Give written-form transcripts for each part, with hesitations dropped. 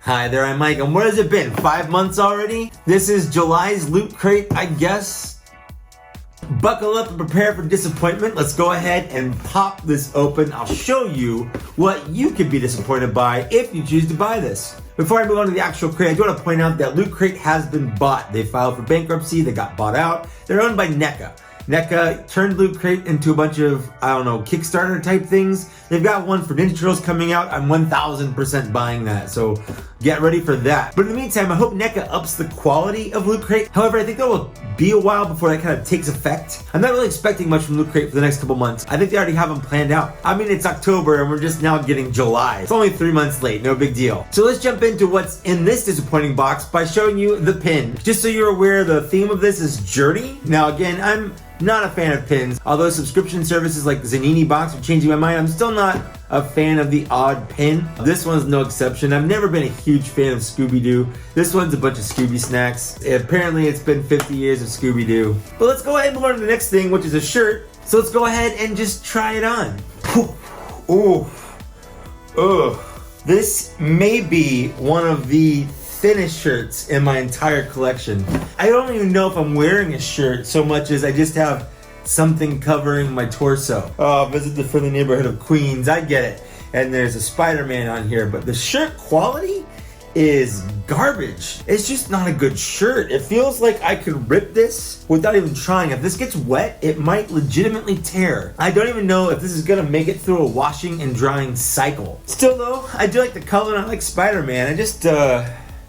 Hi there, I'm Mike, and what has it been, 5 months already? This is July's Loot Crate, I guess. Buckle up and prepare for disappointment. Let's go ahead and pop this open. I'll show you what you could be disappointed by if you choose to buy this. Before I move on to the actual crate, I do want to point out that Loot Crate has been bought. They filed for bankruptcy, they got bought out. They're owned by NECA. NECA turned Loot Crate into a bunch of, Kickstarter type things. They've got one for Ninja Turtles coming out. I'm 1000% buying that, so get ready for that. But in the meantime, I hope NECA ups the quality of Loot Crate. However, I think that will be a while before that kind of takes effect. I'm not really expecting much from Loot Crate for the next couple months. I think they already have them planned out. I mean, it's October and we're just now getting July. It's only 3 months late, no big deal. So let's jump into what's in this disappointing box by showing you the pin. Just so you're aware, the theme of this is Journey. Now again, I'm not a fan of pins. Although subscription services like Zanini Box are changing my mind, I'm still not a fan of the odd pin. This one's no exception. I've never been a huge fan of Scooby-Doo. This one's a bunch of Scooby snacks. Apparently it's been 50 years of Scooby-Doo. But let's go ahead and move on to the next thing, which is a shirt. So let's go ahead and just try it on. Ooh. Ugh. This may be one of the thinnest shirts in my entire collection. I don't even know if I'm wearing a shirt so much as I just have something covering my torso. Oh, visit the friendly neighborhood of Queens. I get it. And there's a Spider-Man on here, but the shirt quality is garbage. It's just not a good shirt. It feels like I could rip this without even trying. If this gets wet, it might legitimately tear. I don't even know if this is gonna make it through a washing and drying cycle. Still though, I do like the color and I like Spider-Man.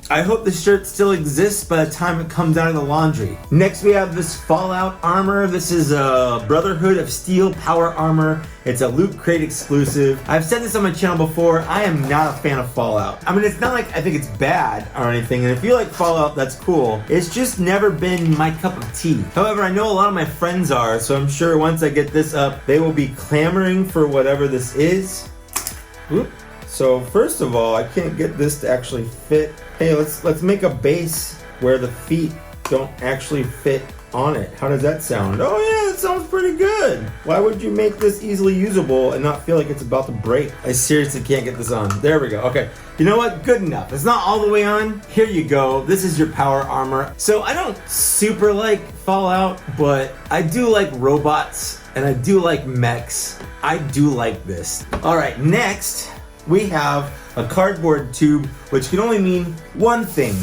I hope this shirt still exists by the time it comes out of the laundry. Next we have this Fallout armor. This is a Brotherhood of Steel power armor. It's a Loot Crate exclusive. I've said this on my channel before, I am not a fan of Fallout. I mean, it's not like I think it's bad or anything, and if you like Fallout, that's cool. It's just never been my cup of tea. However, I know a lot of my friends are, so I'm sure once I get this up, they will be clamoring for whatever this is. Oop. So first of all, I can't get this to actually fit. Hey, let's make a base where the feet don't actually fit on it. How does that sound? Oh yeah, that sounds pretty good. Why would you make this easily usable and not feel like it's about to break? I seriously can't get this on. There we go. Okay, you know what? Good enough. It's not all the way on. Here you go. This is your power armor. So I don't super like Fallout, but I do like robots and I do like mechs. I do like this. All right, next we have a cardboard tube, which can only mean one thing: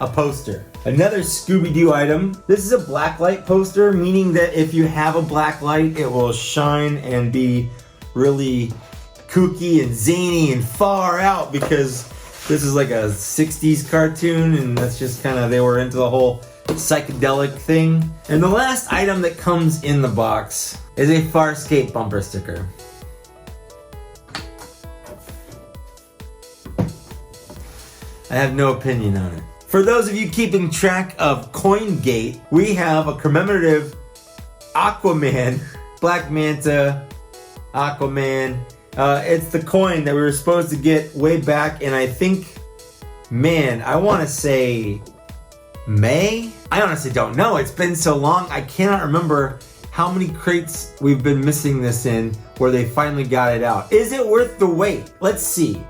a poster. Another Scooby-Doo item. This is a Blacklight poster, meaning that if you have a Blacklight, it will shine and be really kooky and zany and far out, because this is like a 60s cartoon, and that's just kind of, they were into the whole psychedelic thing. And the last item that comes in the box is a Farscape bumper sticker. I have no opinion on it. For those of you keeping track of CoinGate, we have a commemorative Aquaman, Black Manta, Aquaman. It's the coin that we were supposed to get way back in, I think, I want to say May? I honestly don't know. It's been so long, I cannot remember how many crates we've been missing this in where they finally got it out. Is it worth the wait? Let's see.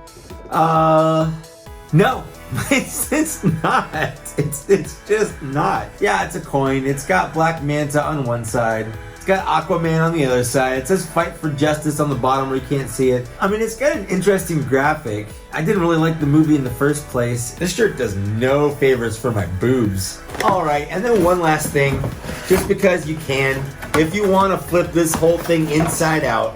No, it's not. It's just not. Yeah, it's a coin. It's got Black Manta on one side. It's got Aquaman on the other side. It says Fight for Justice on the bottom where you can't see it. I mean, it's got an interesting graphic. I didn't really like the movie in the first place. This shirt does no favors for my boobs. All right, and then one last thing, just because you can. If you want to flip this whole thing inside out,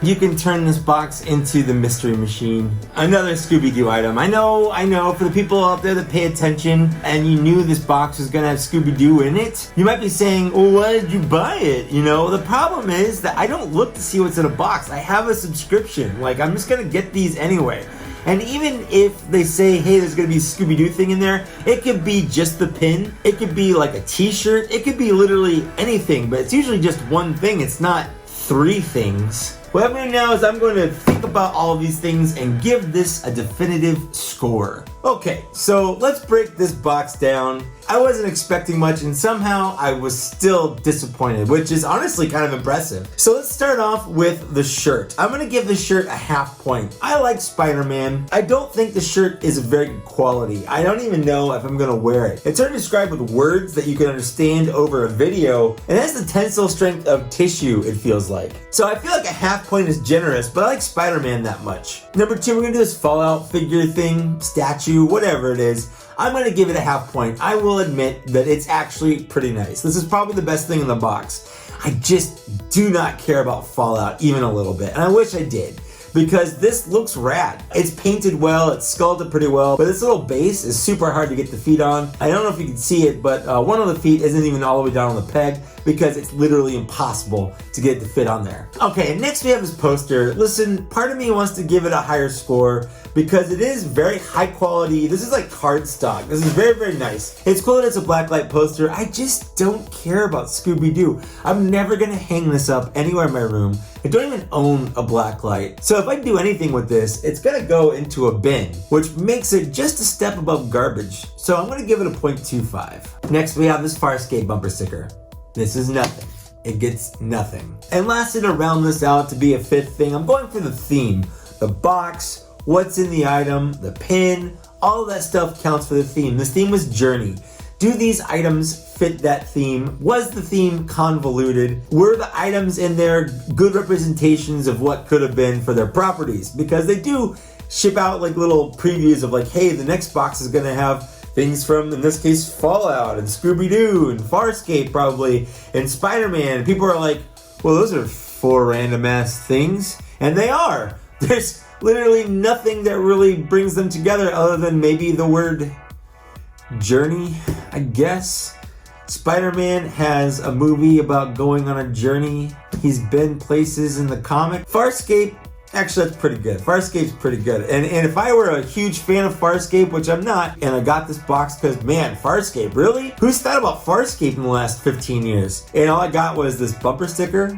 you can turn this box into the mystery machine. Another Scooby-Doo item. I know, for the people out there that pay attention and you knew this box was gonna have Scooby-Doo in it, you might be saying, well, why did you buy it? You know, the problem is that I don't look to see what's in a box. I have a subscription. Like, I'm just gonna get these anyway. And even if they say, hey, there's gonna be a Scooby-Doo thing in there, it could be just the pin, it could be like a t-shirt, it could be literally anything, but it's usually just one thing, it's not 3 things. What I'm going to do now is I'm going to think about all of these things and give this a definitive score. Okay, so let's break this box down. I wasn't expecting much and somehow I was still disappointed, which is honestly kind of impressive. So let's start off with the shirt. I'm gonna give the shirt a half point. I like Spider-Man. I don't think the shirt is a very good quality. I don't even know if I'm gonna wear it. It's hard to describe with words that you can understand over a video. It has the tensile strength of tissue, it feels like. So I feel like a half point is generous, but I like Spider-Man that much. Number 2, we're gonna do this Fallout figure thing, statue, whatever it is. I'm gonna give it a half point. I will admit that it's actually pretty nice. This is probably the best thing in the box. I just do not care about Fallout even a little bit, and I wish I did, because this looks rad. It's painted well, it's sculpted pretty well, but this little base is super hard to get the feet on. I don't know if you can see it, but one of the feet isn't even all the way down on the peg because it's literally impossible to get it to fit on there. Okay, and next we have this poster. Listen, part of me wants to give it a higher score because it is very high quality. This is like cardstock. This is very, very nice. It's cool that it's a Blacklight poster. I just don't care about Scooby-Doo. I'm never gonna hang this up anywhere in my room. I don't even own a Blacklight. So if I do anything with this, it's gonna go into a bin, which makes it just a step above garbage. So I'm gonna give it a 0.25. Next we have this Farscape bumper sticker. This is nothing. It gets nothing. And lastly, to round this out to be a fifth thing, I'm going for the theme. The box, what's in the item, the pin, all of that stuff counts for the theme. This theme was Journey. Do these items fit that theme? Was the theme convoluted? Were the items in there good representations of what could have been for their properties? Because they do ship out like little previews of like, hey, the next box is gonna have things from, in this case, Fallout and Scooby-Doo and Farscape probably, and Spider-Man. People are like, well, those are 4 random ass things. And they are. There's literally nothing that really brings them together other than maybe the word journey, I guess. Spider-Man has a movie about going on a journey. He's been places in the comic. Farscape, actually that's pretty good. Farscape's pretty good. And if I were a huge fan of Farscape, which I'm not, and I got this box because, man, Farscape, really? Who's thought about Farscape in the last 15 years? And all I got was this bumper sticker.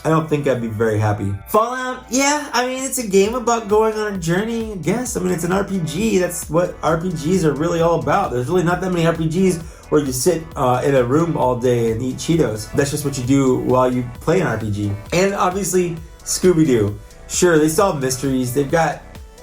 I don't think I'd be very happy. Fallout, yeah, I mean, it's a game about going on a journey, I guess. I mean, it's an RPG. That's what RPGs are really all about. There's really not that many RPGs where you sit in a room all day and eat Cheetos. That's just what you do while you play an RPG. And obviously, Scooby-Doo. Sure, they solve mysteries. They've got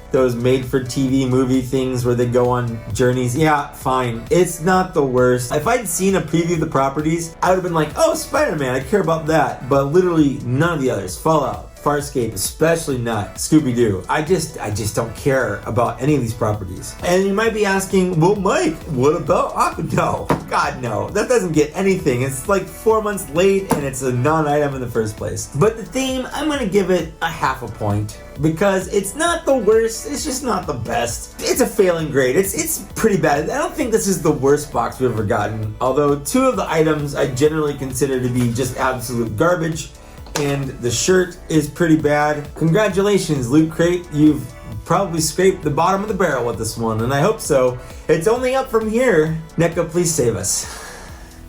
those made-for-TV movie things where they go on journeys. Yeah, fine. It's not the worst. If I'd seen a preview of the properties, I would have been like, oh, Spider-Man, I care about that. But literally none of the others. Fallout, Farscape, especially not Scooby-Doo. I just don't care about any of these properties. And you might be asking, well, Mike, what about Aquaman? No, God, no. That doesn't get anything. It's like 4 months late and it's a non-item in the first place. But the theme, I'm gonna give it a half a point because it's not the worst, it's just not the best. It's a failing grade. It's pretty bad. I don't think this is the worst box we've ever gotten, although 2 of the items I generally consider to be just absolute garbage, and the shirt is pretty bad. Congratulations, Loot Crate. You've probably scraped the bottom of the barrel with this one, and I hope so. It's only up from here. NECA, please save us.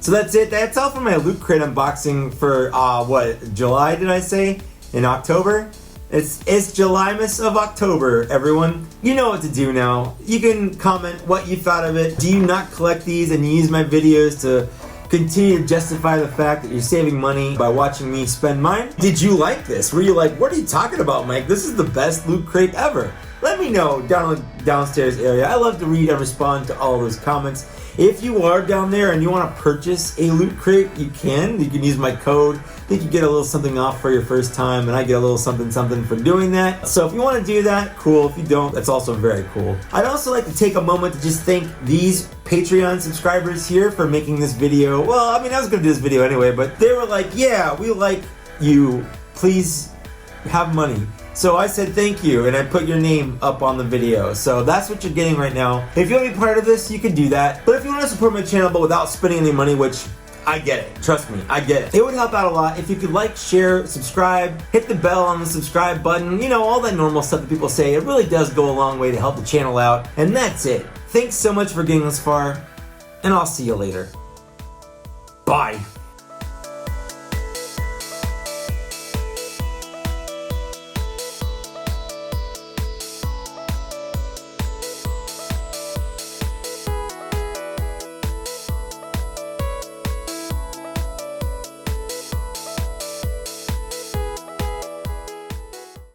So that's it. That's all for my Loot Crate unboxing for, what, July, did I say? In October? It's July-mas of October, everyone. You know what to do now. You can comment what you thought of it. Do you not collect these and use my videos to continue to justify the fact that you're saving money by watching me spend mine? Did you like this? Were you like, what are you talking about, Mike? This is the best Loot Crate ever. Let me know down in the downstairs area. I love to read and respond to all those comments. If you are down there and you want to purchase a Loot Crate, you can. You can use my code. I think you get a little something off for your first time, and I get a little something for doing that. So if you want to do that, cool. If you don't, that's also very cool. I'd also like to take a moment to just thank these Patreon subscribers here for making this video. Well, I mean, I was going to do this video anyway, but they were like, yeah, we like you. Please have money. So I said thank you, and I put your name up on the video. So that's what you're getting right now. If you want to be part of this, you can do that. But if you want to support my channel but without spending any money, which I get it, trust me, I get it. It would help out a lot if you could like, share, subscribe, hit the bell on the subscribe button, you know, all that normal stuff that people say. It really does go a long way to help the channel out. And that's it. Thanks so much for getting this far, and I'll see you later. Bye.